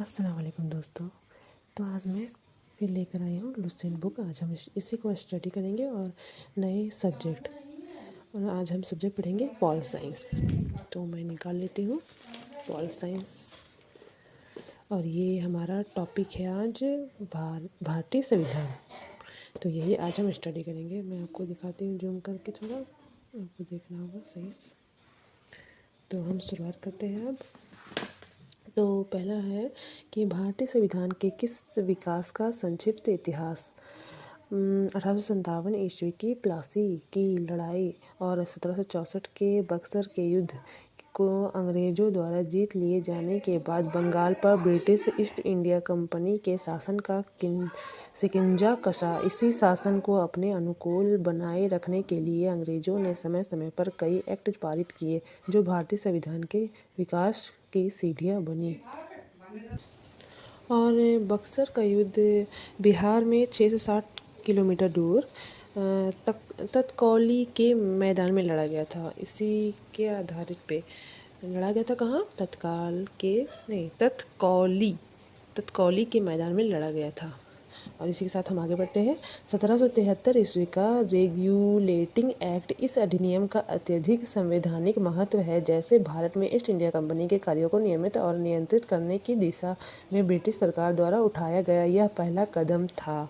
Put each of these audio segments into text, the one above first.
अस्सलाम वालेकुम दोस्तों। तो आज मैं फिर लेकर आई हूँ लुसेंट बुक। आज हम इसी को स्टडी करेंगे और नए सब्जेक्ट। और आज हम सब्जेक्ट पढ़ेंगे पॉल साइंस। तो मैं निकाल लेती हूँ पॉल साइंस। और ये हमारा टॉपिक है आज भारतीय संविधान। तो यही आज हम स्टडी करेंगे। मैं आपको दिखाती हूँ जूम करके, थोड़ा आपको देखना होगा सही। तो हम शुरुआत करते हैं अब। तो पहला है कि भारतीय संविधान के किस विकास का संक्षिप्त इतिहास। 1857 ईस्वी की प्लासी की लड़ाई और 1764 के बक्सर के युद्ध को अंग्रेजों द्वारा जीत लिए जाने के बाद बंगाल पर ब्रिटिश ईस्ट इंडिया कंपनी के शासन का शिकंजा कसा। इसी शासन को अपने अनुकूल बनाए रखने के लिए अंग्रेजों ने समय समय पर कई एक्ट पारित किए जो भारतीय संविधान के विकास की सीढ़ियाँ बनी। और बक्सर का युद्ध बिहार में 6 से 7 किलोमीटर दूर तत्कौली के मैदान में लड़ा गया था। इसी के आधारित पे लड़ा गया था। कहाँ? तत्कौली के मैदान में लड़ा गया था। और इसी के साथ हम आगे बढ़ते हैं। 1773 ईस्वी का रेगुलेटिंग एक्ट। इस अधिनियम का अत्यधिक संवैधानिक महत्व है, जैसे भारत में ईस्ट इंडिया कंपनी के कार्यों को नियमित और नियंत्रित करने की दिशा में ब्रिटिश सरकार द्वारा उठाया गया यह पहला कदम था।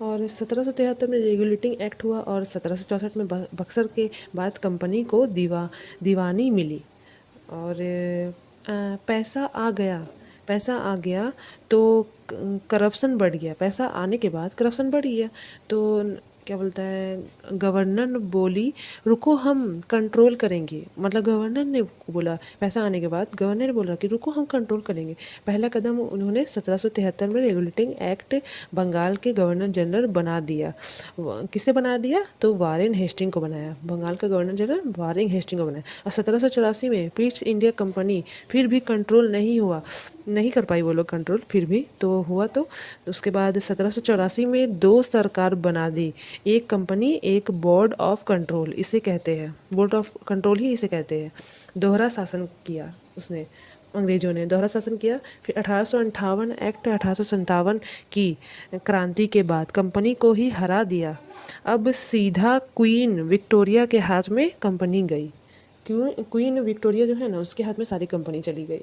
और 1773 में रेगुलेटिंग एक्ट हुआ और 1764 में बक्सर के बाद कंपनी को दीवानी मिली। और पैसा आ गया तो करप्शन बढ़ गया। पैसा आने के बाद करप्शन बढ़ गया। तो क्या बोलता है, गवर्नर बोली रुको हम कंट्रोल करेंगे। मतलब गवर्नर ने बोला, पैसा आने के बाद गवर्नर ने बोला कि रुको हम कंट्रोल करेंगे। पहला कदम उन्होंने 1773 में रेगुलेटिंग एक्ट बंगाल के गवर्नर जनरल बना दिया। किसे बना दिया? तो वारेन हेस्टिंग को बनाया। बंगाल का गवर्नर जनरल वारेन हेस्टिंग को बनाया। और 1784 में ईस्ट इंडिया कंपनी फिर भी कंट्रोल नहीं कर पाई वो लोग कंट्रोल, फिर भी तो हुआ। तो उसके बाद 1784 में 2 सरकार बना दी, एक कंपनी एक बोर्ड ऑफ कंट्रोल। इसे कहते हैं बोर्ड ऑफ कंट्रोल ही इसे कहते हैं। दोहरा शासन किया उसने, अंग्रेजों ने दोहरा शासन किया। फिर 1858 एक्ट 1857 की क्रांति के बाद कंपनी को ही हरा दिया। अब सीधा क्वीन विक्टोरिया के हाथ में कंपनी गई। क्वीन विक्टोरिया जो है ना, उसके हाथ में सारी कंपनी चली गई।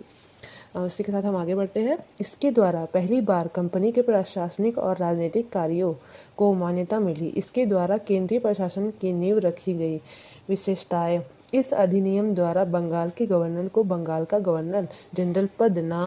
और इसी के साथ हम आगे बढ़ते हैं। इसके द्वारा पहली बार कंपनी के प्रशासनिक और राजनीतिक कार्यों को मान्यता मिली। इसके द्वारा केंद्रीय प्रशासन की नींव रखी गई। विशेषताएं। इस अधिनियम द्वारा बंगाल के गवर्नर को बंगाल का गवर्नर जनरल पद